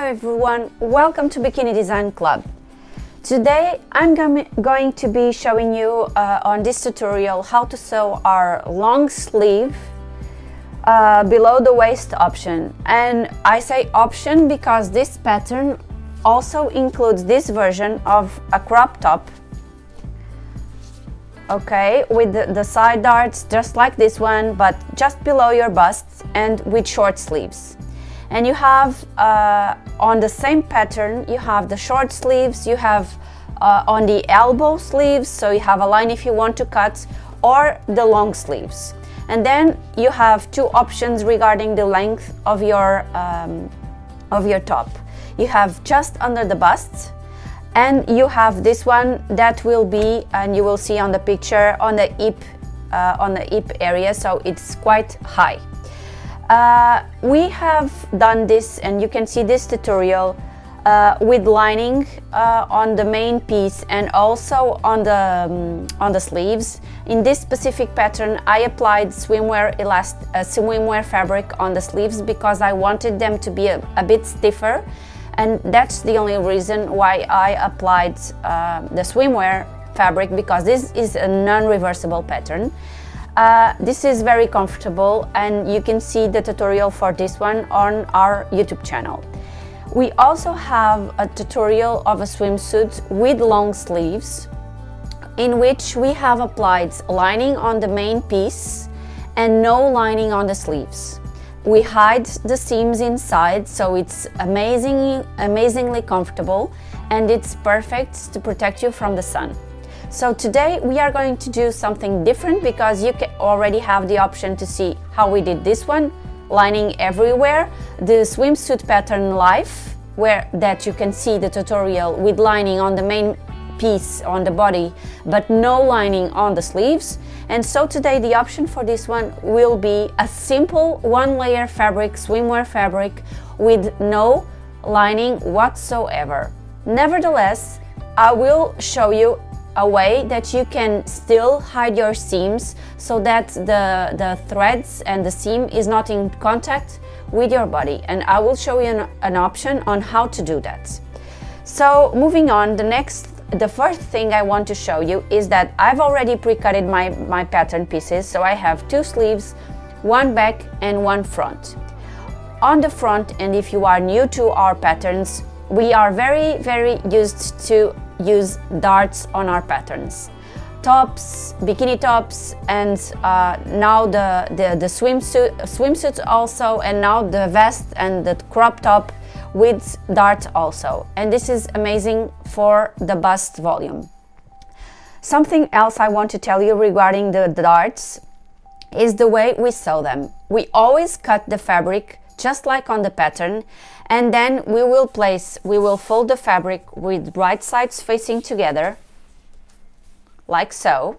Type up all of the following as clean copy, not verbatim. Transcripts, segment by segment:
everyone, welcome to Bikini Design Club. Today I'm going to be showing you on this tutorial how to sew our long sleeve below the waist option. And I say option because this pattern also includes this version of a crop top, okay, with the side darts just like this one, but just below your bust and with short sleeves. And you have on the same pattern, you have the short sleeves, you have on the elbow sleeves, so you have a line if you want to cut, or the long sleeves. And then you have two options regarding the length of your top. You have just under the bust, and you have this one that will be, and you will see on the picture, on the hip area, so it's quite high. We have done this, and you can see this tutorial with lining on the main piece and also on the sleeves. In this specific pattern, I applied swimwear fabric on the sleeves because I wanted them to be a bit stiffer, and that's the only reason why I applied the swimwear fabric, because this is a non-reversible pattern. This is very comfortable, and you can see the tutorial for this one on our YouTube channel. We also have a tutorial of a swimsuit with long sleeves, in which we have applied lining on the main piece and no lining on the sleeves. We hide the seams inside, so it's amazingly comfortable, and it's perfect to protect you from the sun. So today we are going to do something different, because you can already have the option to see how we did this one, lining everywhere, the swimsuit pattern live, that you can see the tutorial with lining on the main piece on the body but no lining on the sleeves. And so today the option for this one will be a simple one layer fabric, swimwear fabric, with no lining whatsoever. Nevertheless, I will show you a way that you can still hide your seams, so that the threads and the seam is not in contact with your body, and I will show you an option on how to do that. So moving on, the first thing I want to show you is that I've already pre-cutted my pattern pieces, so I have two sleeves, one back and one front. On the front, and if you are new to our patterns, we are very used to use darts on our patterns, tops, bikini tops, and now the swimsuits also, and now the vest and the crop top with dart also. And this is amazing for the bust volume. Something else I want to tell you regarding the darts is the way we sew them. We always cut the fabric just like on the pattern, and then we will fold the fabric with right sides facing together, like so.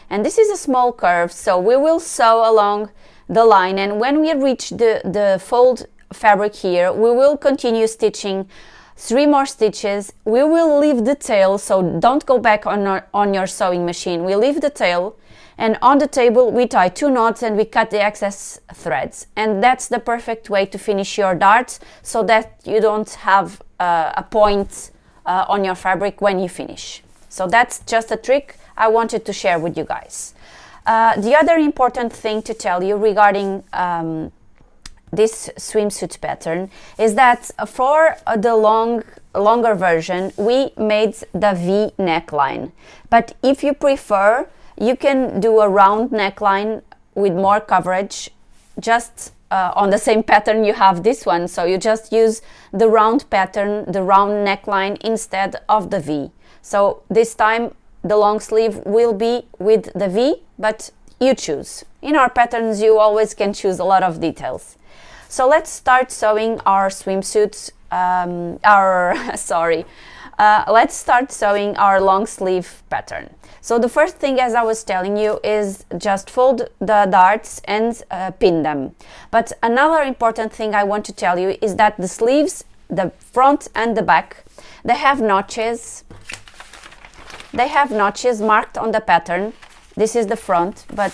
And this is a small curve, so we will sew along the line, and when we reach the fold fabric here, we will continue stitching 3 more stitches. We will leave the tail, so don't go back on your sewing machine. We leave the tail, and on the table we tie 2 knots and we cut the excess threads. And that's the perfect way to finish your darts, so that you don't have a point on your fabric when you finish. So that's just a trick I wanted to share with you guys. The other important thing to tell you regarding this swimsuit pattern is that for the longer version we made the V neckline, but if you prefer, you can do a round neckline with more coverage. Just on the same pattern you have this one, so you just use the round pattern, the round neckline, instead of the V. So this time the long sleeve will be with the V, but you choose. In our patterns you always can choose a lot of details. So let's start sewing our swimsuits, let's start sewing our long sleeve pattern. So the first thing, as I was telling you, is just fold the darts and pin them. But another important thing I want to tell you is that the sleeves, the front and the back, they have notches. They have notches marked on the pattern. This is the front, but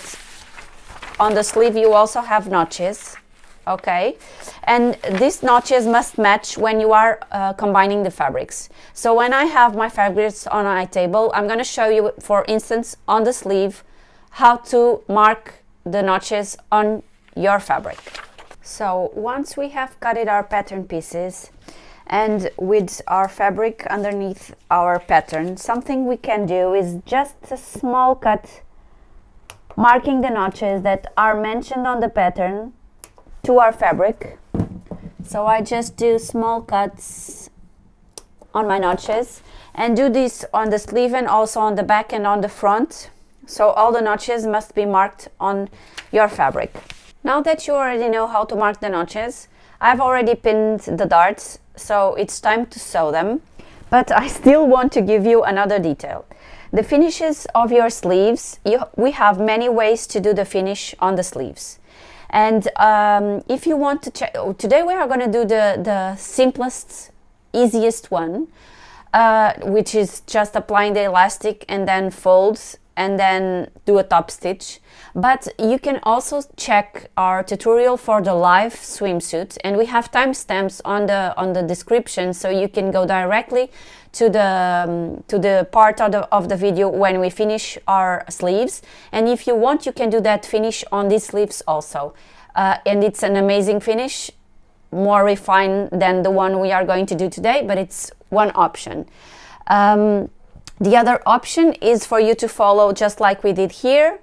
on the sleeve you also have notches. okay? And these notches must match when you are combining the fabrics. So when I have my fabrics on my table, I'm going to show you, for instance, on the sleeve, how to mark the notches on your fabric. So once we have cutted our pattern pieces and with our fabric underneath our pattern, something we can do is just a small cut marking the notches that are mentioned on the pattern to our fabric. So I just do small cuts on my notches and do this on the sleeve and also on the back and on the front. So all the notches must be marked on your fabric. Now that you already know how to mark the notches, I've already pinned the darts, so it's time to sew them. But I still want to give you another detail. The finishes of your sleeves, we have many ways to do the finish on the sleeves. And if you want to check, today we are going to do the simplest, easiest one, which is just applying the elastic and then folds and then do a top stitch. But you can also check our tutorial for the live swimsuit, and we have timestamps on the description, so you can go directly to the part of the video when we finish our sleeves. And if you want, you can do that finish on these sleeves also, and it's an amazing finish, more refined than the one we are going to do today, but it's one option. The other option is for you to follow just like we did here.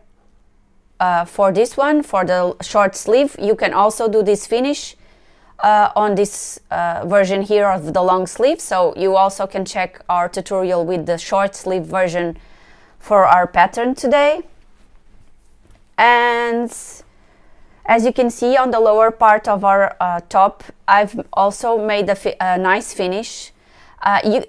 For this one, for the short sleeve, you can also do this finish on this version here of the long sleeve. So you also can check our tutorial with the short sleeve version for our pattern today. And as you can see on the lower part of our top, I've also made a nice finish.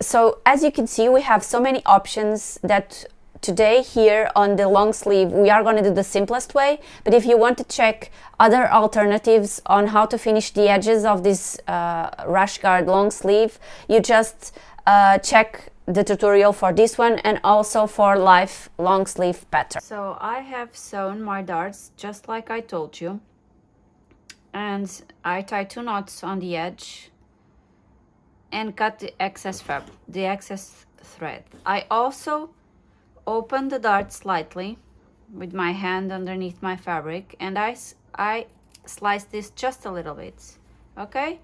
So as you can see, we have so many options that today here on the long sleeve we are going to do the simplest way. But if you want to check other alternatives on how to finish the edges of this rash guard long sleeve, you just check the tutorial for this one and also for live long sleeve pattern. So I have sewn my darts just like I told you, and I tie 2 knots on the edge and cut the excess thread. I also open the dart slightly with my hand underneath my fabric, and I slice this just a little bit, okay?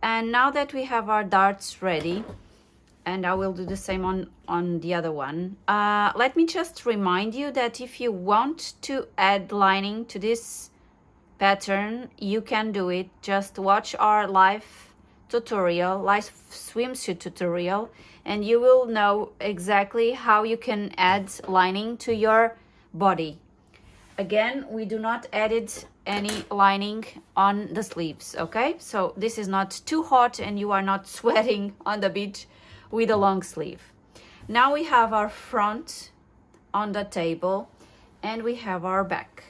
And now that we have our darts ready, and I will do the same on the other one, let me just remind you that if you want to add lining to this pattern, you can do it. Just watch our live swimsuit tutorial, and you will know exactly how you can add lining to your body. Again, we do not add any lining on the sleeves, okay? So this is not too hot and you are not sweating on the beach with a long sleeve. Now we have our front on the table and we have our back.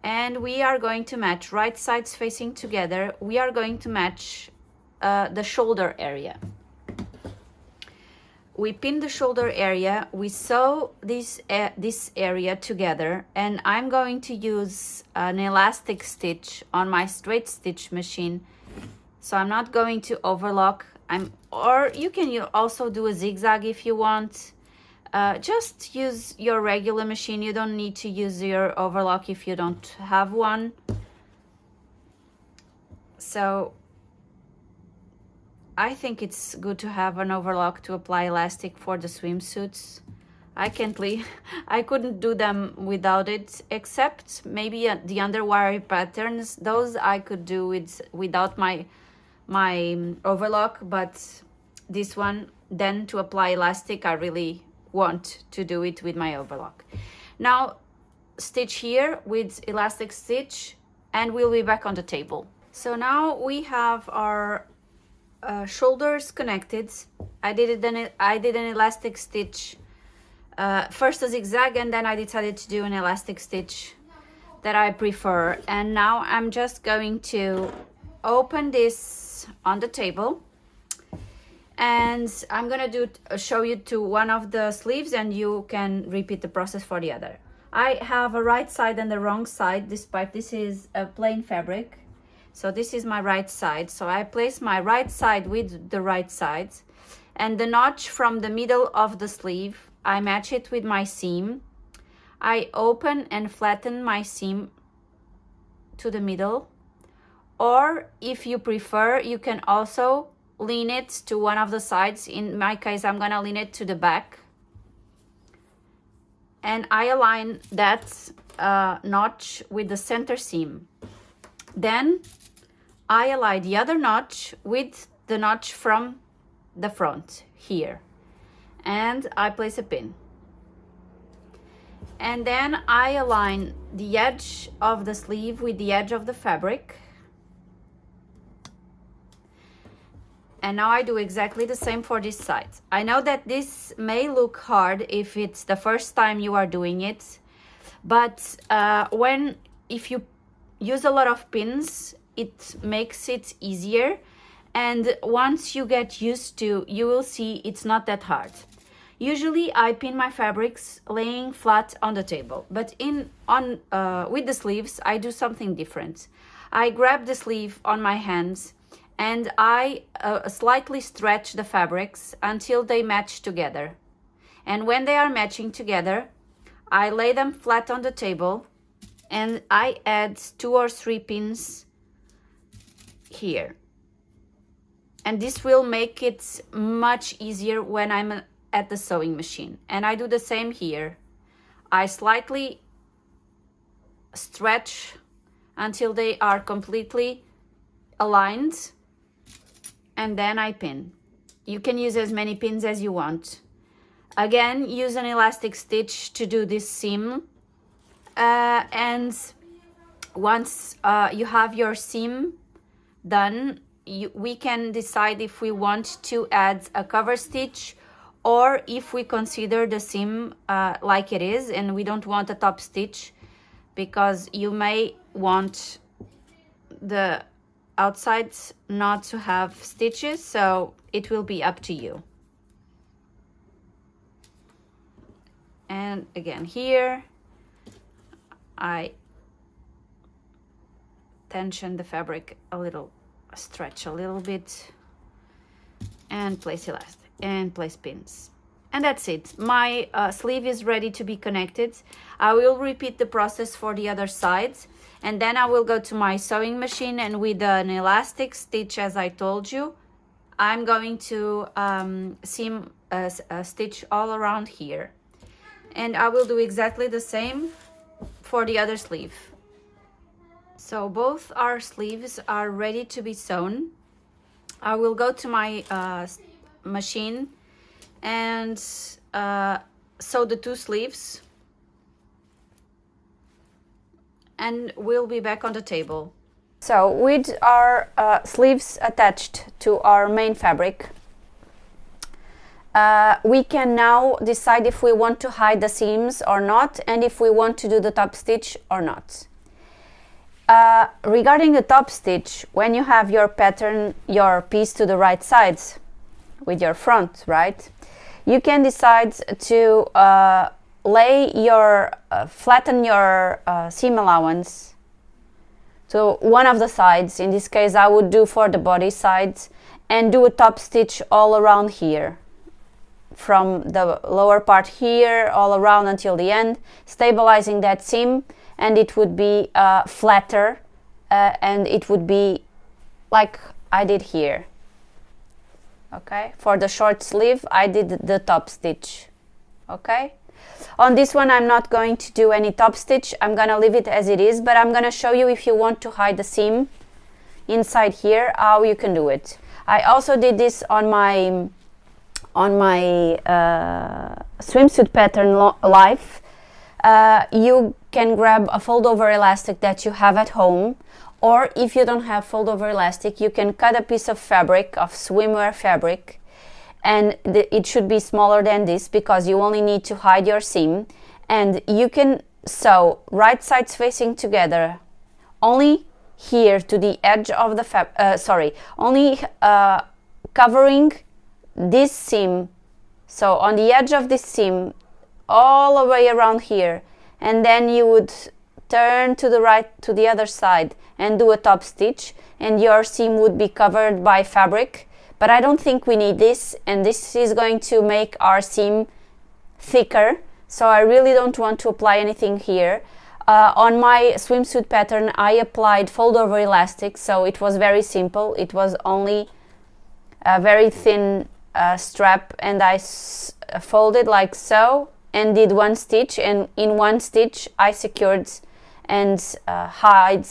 And we are going to match right sides facing together. We are going to match the shoulder area. We pin the shoulder area, we sew this area together, and I'm going to use an elastic stitch on my straight stitch machine, so I'm not going to overlock. Or you can also do a zigzag if you want. Just use your regular machine. You don't need to use your overlock if you don't have one. So I think it's good to have an overlock to apply elastic for the swimsuits. I couldn't do them without it, except maybe the underwire patterns. Those I could do without my overlock, but this one, then to apply elastic, I really want to do it with my overlock. Now stitch here with elastic stitch and we'll be back on the table. So now we have our shoulders connected. I did an elastic stitch, first a zigzag, and then I decided to do an elastic stitch that I prefer. And now I'm just going to open this on the table, and I'm gonna show you to one of the sleeves, and you can repeat the process for the other. I have a right side and the wrong side, despite this is a plain fabric. So this is my right side. So I place my right side with the right side, and the notch from the middle of the sleeve, I match it with my seam. I open and flatten my seam to the middle, or if you prefer, you can also lean it to one of the sides. In my case, I'm gonna lean it to the back, and I align that notch with the center seam. Then I align the other notch with the notch from the front here, and I place a pin. And then I align the edge of the sleeve with the edge of the fabric. And now I do exactly the same for this side. I know that this may look hard if it's the first time you are doing it, but if you use a lot of pins, it makes it easier. And once you get used to, you will see it's not that hard. Usually I pin my fabrics laying flat on the table, but with the sleeves I do something different. I grab the sleeve on my hands and I slightly stretch the fabrics until they match together. And when they are matching together, I lay them flat on the table and I add 2 or 3 pins here. And this will make it much easier when I'm at the sewing machine. And I do the same here. I slightly stretch until they are completely aligned, and then I pin. You can use as many pins as you want. Again, use an elastic stitch to do this seam. And once you have your seam done, we can decide if we want to add a cover stitch, or if we consider the seam like it is and we don't want a top stitch, because you may want the outsides not to have stitches, so it will be up to you. And again here I tension the fabric a little, stretch a little bit, and place elastic and place pins. And that's it. My sleeve is ready to be connected. I will repeat the process for the other sides, and then I will go to my sewing machine, and with an elastic stitch, as I told you, I'm going to seam stitch all around here. And I will do exactly the same for the other sleeve. So both our sleeves are ready to be sewn. I will go to my machine and sew the 2 sleeves, and we'll be back on the table. So with our sleeves attached to our main fabric, we can now decide if we want to hide the seams or not, and if we want to do the top stitch or not. Regarding the top stitch, when you have your pattern, your piece to the right sides with your front, right, you can decide to flatten your seam allowance to one of the sides. In this case, I would do for the body sides, and do a top stitch all around here, from the lower part here all around until the end, stabilizing that seam, and it would be flatter, and it would be like I did here. Okay, for the short sleeve I did the top stitch. Okay, on this one I'm not going to do any top stitch, I'm gonna leave it as it is, but I'm gonna show you, if you want to hide the seam inside here, how you can do it. I also did this on my swimsuit pattern live. You can grab a fold over elastic that you have at home, or if you don't have fold over elastic, you can cut a piece of fabric, of swimwear fabric, and it should be smaller than this, because you only need to hide your seam, and you can sew right sides facing together, only here to the edge of the only covering this seam, so on the edge of this seam all the way around here, and then you would turn to the right to the other side and do a top stitch, and your seam would be covered by fabric. But I don't think we need this, and this is going to make our seam thicker, so I really don't want to apply anything here. On my swimsuit pattern I applied fold over elastic, so it was very simple. It was only a very thin strap, and I folded like so and did one stitch, and in one stitch I secured and hide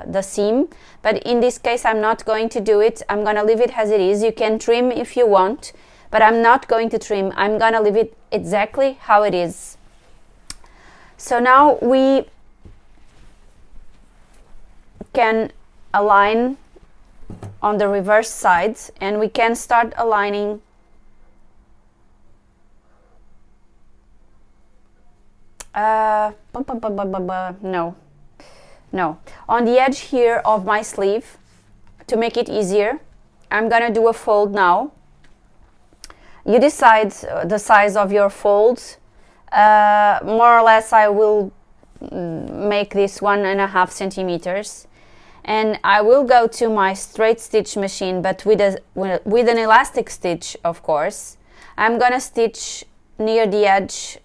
the seam. But in this case I'm not going to do it. I'm gonna leave it as it is. You can trim if you want, but I'm not going to trim. I'm gonna leave it exactly how it is. So now we can align on the reverse side, and we can start aligning no, on the edge here of my sleeve. To make it easier, I'm gonna do a fold now. You decide the size of your folds. More or less I will make this 1.5 centimeters, and I will go to my straight stitch machine, but with an elastic stitch, of course. I'm gonna stitch near the edge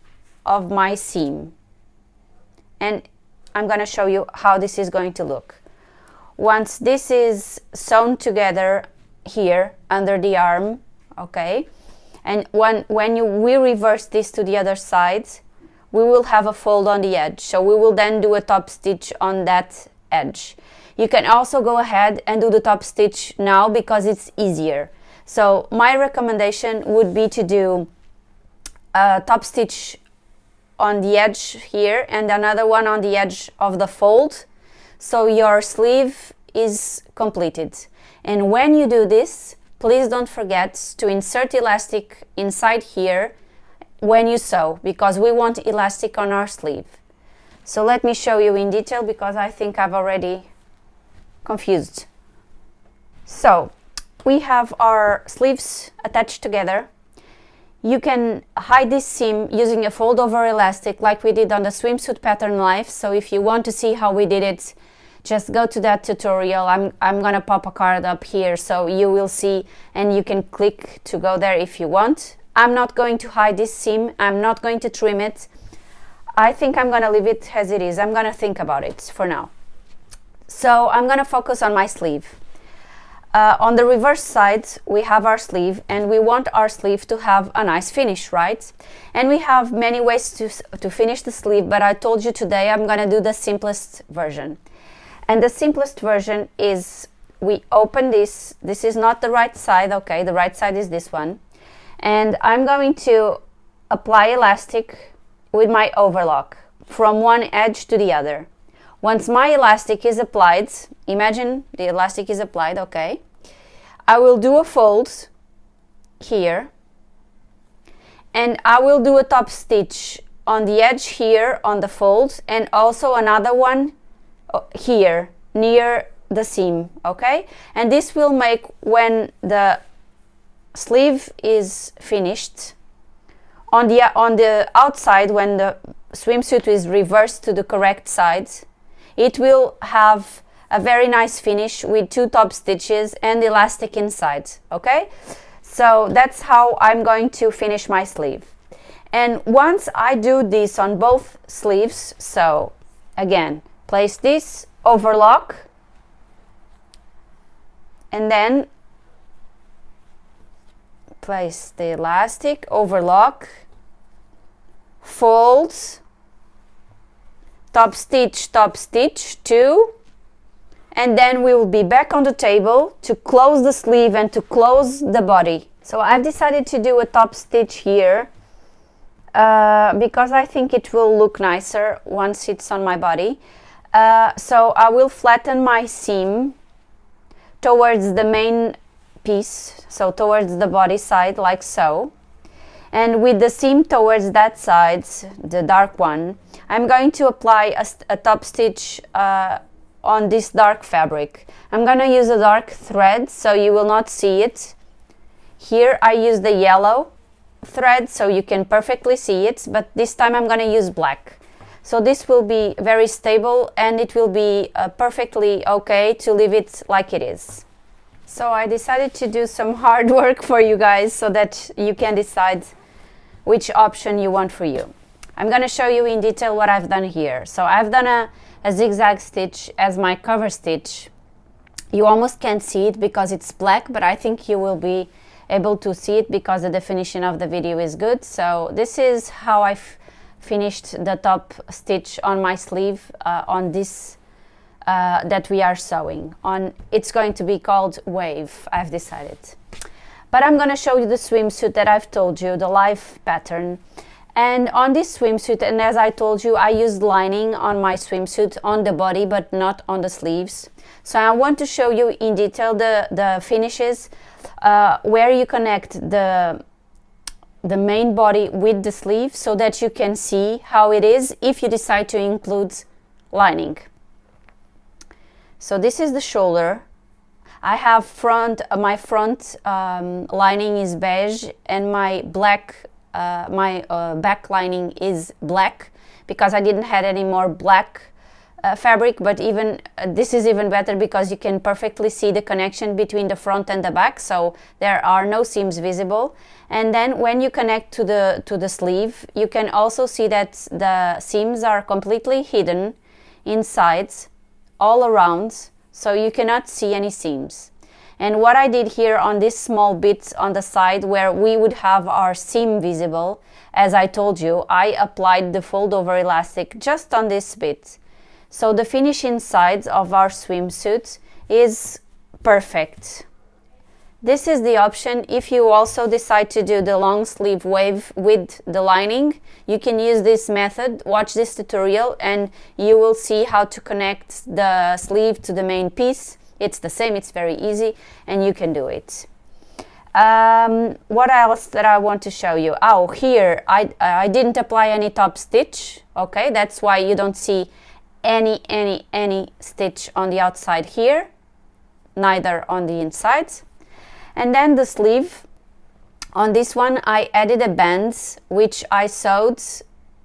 of my seam, and I'm gonna show you how this is going to look. Once this is sewn together here under the arm, okay, and when we reverse this to the other side, we will have a fold on the edge, so we will then do a top stitch on that edge. You can also go ahead and do the top stitch now because it's easier. So my recommendation would be to do a top stitch on the edge here and another one on the edge of the fold, so your sleeve is completed. And when you do this, please don't forget to insert elastic inside here when you sew, because we want elastic on our sleeve. So let me show you in detail, because I think I've already confused. So we have our sleeves attached together. You can hide this seam using a fold over elastic like we did on the swimsuit pattern live. So if you want to see how we did it, just go to that tutorial. I'm gonna pop a card up here so you will see, and you can click to go there if you want. I'm not going to hide this seam. I'm not going to trim it. I think I'm gonna leave it as it is. I'm gonna think about it for now. So I'm gonna focus on my sleeve. On the reverse side we have our sleeve, and we want our sleeve to have a nice finish, right? And we have many ways to finish the sleeve, but I told you today I'm gonna do the simplest version. And the simplest version is we open this. This is not the right side, okay? The right side is this one. And I'm going to apply elastic with my overlock from one edge to the other. Once my elastic is applied, imagine the elastic is applied, okay? I will do a fold here, and I will do a top stitch on the edge here on the fold, and also another one here near the seam, okay? And this will make, when the sleeve is finished, on the outside, when the swimsuit is reversed to the correct side, it will have a very nice finish with 2 top stitches and elastic inside, okay? So that's how I'm going to finish my sleeve. And once I do this on both sleeves, so again, place this, overlock, and then place the elastic, overlock, fold, top stitch, 2, and then we will be back on the table to close the sleeve and to close the body. So I've decided to do a top stitch here because I think it will look nicer once it's on my body. So I will flatten my seam towards the main piece, so towards the body side, like so. And with the seam towards that side, the dark one, I'm going to apply a top stitch on this dark fabric. I'm gonna use a dark thread, so you will not see it. Here I use the yellow thread, so you can perfectly see it, but this time I'm gonna use black. So this will be very stable, and it will be perfectly okay to leave it like it is. So I decided to do some hard work for you guys so that you can decide which option you want for you. I'm going to show you in detail what I've done here. So I've done a zigzag stitch as my cover stitch. You almost can't see it because it's black, but I think you will be able to see it because the definition of the video is good. So this is how I've finished the top stitch on my sleeve on this that we are sewing on. It's going to be called Wave, I've decided. But I'm going to show you the swimsuit that I've told you, the live pattern. And on this swimsuit, and as I told you, I used lining on my swimsuit on the body but not on the sleeves. So I want to show you in detail the finishes where you connect the main body with the sleeve so that you can see how it is if you decide to include lining. So this is the shoulder. I have my front lining is beige, and my back lining is black because I didn't have any more black fabric, but even this is even better because you can perfectly see the connection between the front and the back, so there are no seams visible. And then when you connect to the sleeve, you can also see that the seams are completely hidden inside all around, so you cannot see any seams. And what I did here on this small bit on the side where we would have our seam visible, as I told you, I applied the fold over elastic just on this bit. So the finish inside of our swimsuit is perfect. This is the option. If you also decide to do the long sleeve wave with the lining, you can use this method. Watch this tutorial and you will see how to connect the sleeve to the main piece. It's the same, it's very easy, and you can do it. What else that I want to show you? Oh, here I didn't apply any top stitch. Okay, that's why you don't see any stitch on the outside here, neither on the inside. And then the sleeve, on this one I added a band which I sewed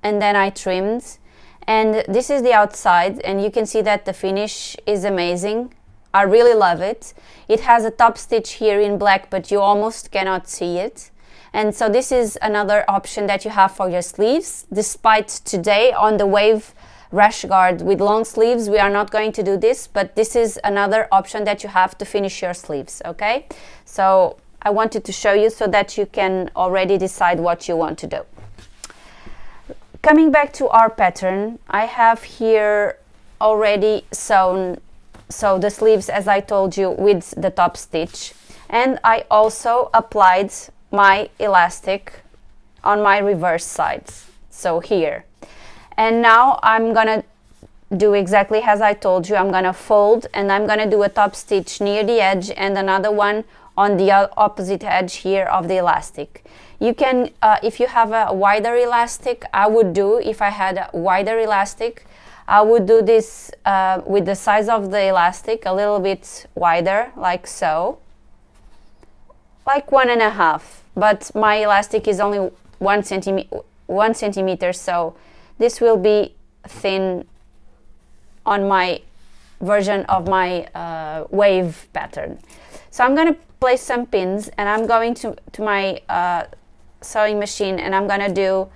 and then I trimmed, and this is the outside, and you can see that the finish is amazing. I really love it. It has a top stitch here in black, but you almost cannot see it. And so this is another option that you have for your sleeves. Despite today on the wave rash guard with long sleeves, we are not going to do this, but this is another option that you have to finish your sleeves, okay? So I wanted to show you so that you can already decide what you want to do. Coming back to our pattern, I have here already sewn the sleeves, as I told you, with the top stitch, and I also applied my elastic on my reverse sides, so here. And now I'm gonna do exactly as I told you. I'm gonna fold and I'm gonna do a top stitch near the edge and another one on the opposite edge here of the elastic. You can, if you have a wider elastic, I would do, if I had a wider elastic, I would do this with the size of the elastic a little bit wider, like so, like 1.5, but my elastic is only 1 centimeter, so this will be thin on my version of my wave pattern. So I'm going to place some pins, and I'm going to my sewing machine, and I'm going to do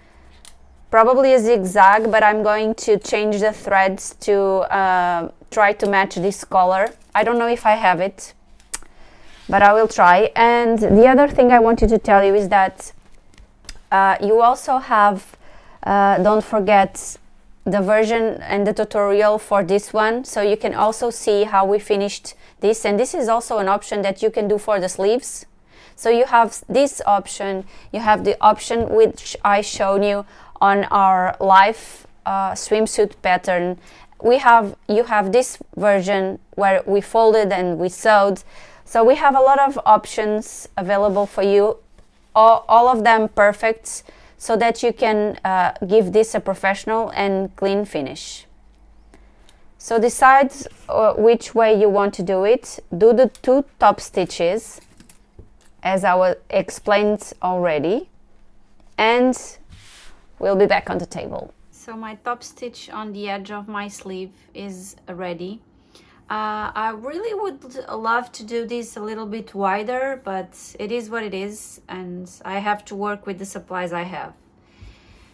probably a zigzag, but I'm going to change the threads to try to match this color. I don't know if I have it, but I will try. And the other thing I wanted to tell you is that you also have, don't forget, the version and the tutorial for this one, so you can also see how we finished this. And this is also an option that you can do for the sleeves. So you have this option, you have the option which I showed you on our live swimsuit pattern. You have this version where we folded and we sewed. So we have a lot of options available for you, all of them perfect, so that you can give this a professional and clean finish. So decide which way you want to do it. Do the 2 top stitches as I explained already, and we'll be back on the table. So my top stitch on the edge of my sleeve is ready. I really would love to do this a little bit wider, but it is what it is, and I have to work with the supplies I have.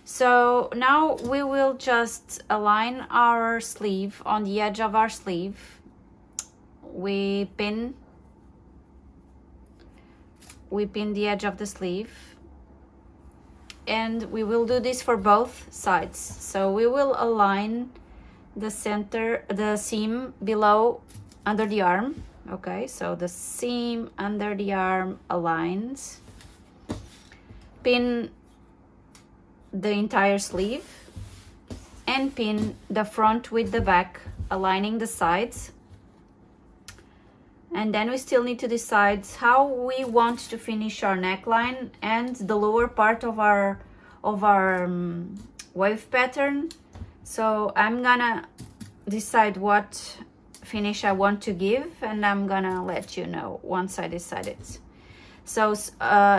So now we will just align our sleeve on the edge of our sleeve. We pin the edge of the sleeve, and we will do this for both sides. So we will align the seam below under the arm. Okay, so the seam under the arm aligns, pin the entire sleeve, and pin the front with the back, aligning the sides. And then we still need to decide how we want to finish our neckline and the lower part of our wave pattern. So I'm gonna decide what finish I want to give, and I'm gonna let you know once I decide it. So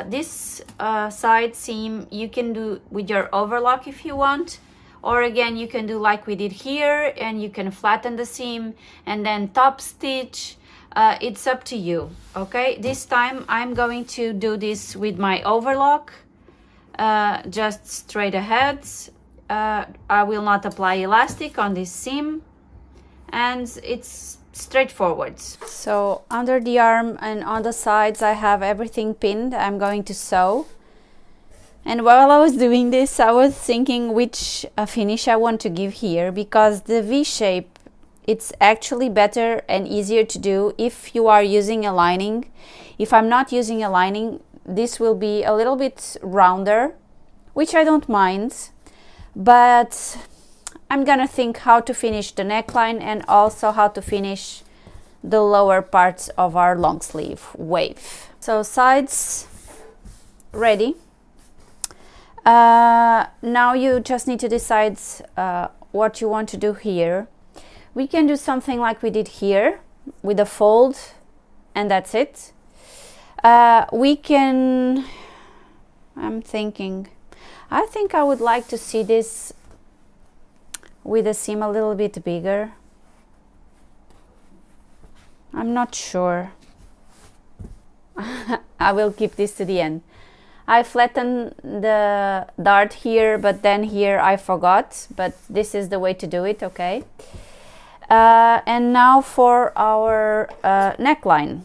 this side seam you can do with your overlock if you want, or again you can do like we did here, and you can flatten the seam and then top stitch. It's up to you. Okay, this time I'm going to do this with my overlock, just straight ahead. I will not apply elastic on this seam, and it's straightforward. So under the arm and on the sides I have everything pinned. I'm going to sew, and while I was doing this I was thinking which finish I want to give here, because the V shape, it's actually better and easier to do if you are using a lining. If I'm not using a lining, this will be a little bit rounder, which I don't mind, but I'm gonna think how to finish the neckline and also how to finish the lower parts of our long sleeve wave. So sides ready. Now you just need to decide what you want to do here. We can do something like we did here with a fold, and that's it. We can, I think I would like to see this with the seam a little bit bigger. I'm not sure. I will keep this to the end. I flattened the dart here, but then here I forgot, but this is the way to do it, okay? And now for our neckline.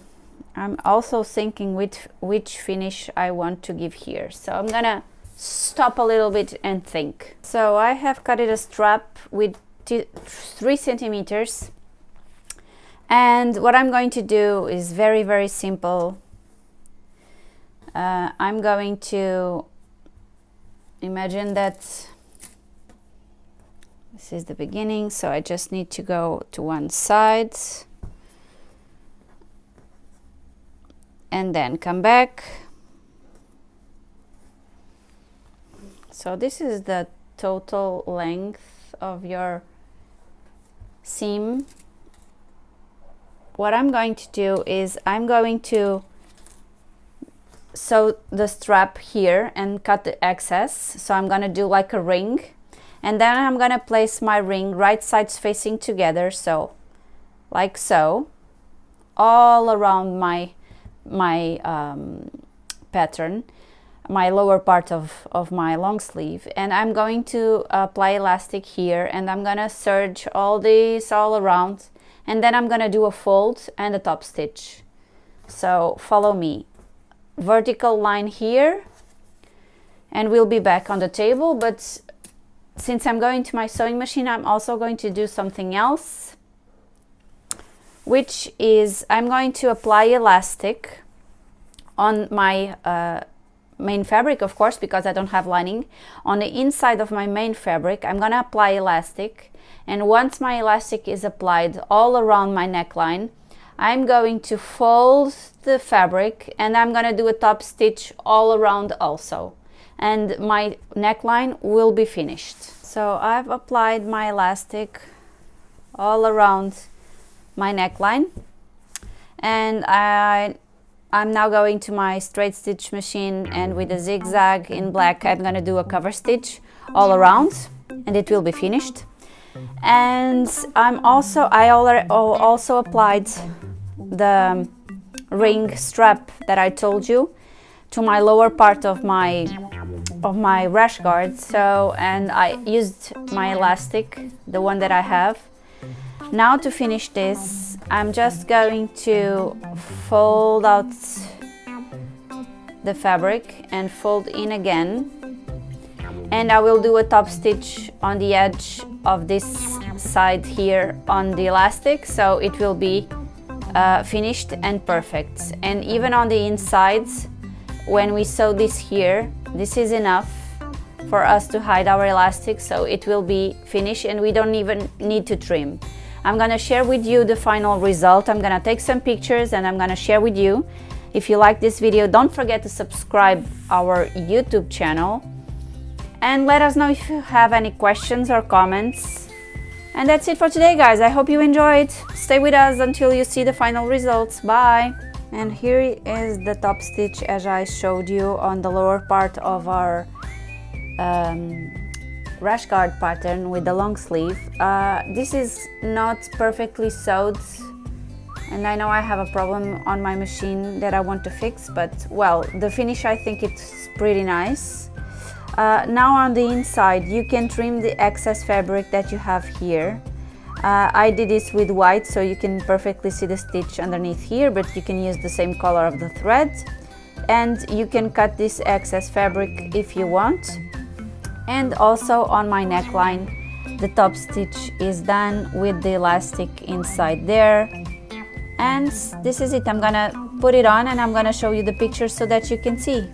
I'm also thinking which finish I want to give here. So I'm gonna stop a little bit and think. So I have cut it a strap with 3 centimeters. And what I'm going to do is very, very simple. I'm going to imagine that this is the beginning, so I just need to go to one side and then come back. So this is the total length of your seam. What I'm going to do is I'm going to sew the strap here and cut the excess. So I'm going to do like a ring, and then I'm going to place my ring right sides facing together, so like so, all around my pattern, my lower part of my long sleeve. And I'm going to apply elastic here, and I'm going to serge all this all around, and then I'm going to do a fold and a top stitch. So follow me. Vertical line here, and we'll be back on the table. But since I'm going to my sewing machine, I'm also going to do something else, which is I'm going to apply elastic on my main fabric, of course, because I don't have lining. On the inside of my main fabric, I'm going to apply elastic, and once my elastic is applied all around my neckline, I'm going to fold the fabric, and I'm going to do a top stitch all around also, and my neckline will be finished. So I've applied my elastic all around my neckline, and I'm now going to my straight stitch machine, and with a zigzag in black I'm going to do a cover stitch all around. and it will be finished. And I also applied the ring strap that I told you to my lower part of my rash guard. So, and I used my elastic, the one that I have. Now to finish this, I'm just going to fold out the fabric and fold in again, and I will do a top stitch on the edge of this side here on the elastic, so it will be finished and perfect. And even on the insides, when we sew this here, this is enough for us to hide our elastic, so it will be finished and we don't even need to trim. I'm gonna share with you the final result. I'm gonna take some pictures and I'm gonna share with you. If you like this video, don't forget to subscribe our YouTube channel and let us know if you have any questions or comments. And that's it for today, guys. I hope you enjoyed. Stay with us until you see the final results. Bye. And here is the top stitch as I showed you on the lower part of our rash guard pattern with the long sleeve. This is not perfectly sewed, and I know I have a problem on my machine that I want to fix, but well, the finish, I think it's pretty nice. Now on the inside, you can trim the excess fabric that you have here. I did this with white, so you can perfectly see the stitch underneath here, but you can use the same color of the thread, and you can cut this excess fabric if you want. And also on my neckline, the top stitch is done with the elastic inside there. And this is it. I'm gonna put it on and I'm gonna show you the pictures so that you can see.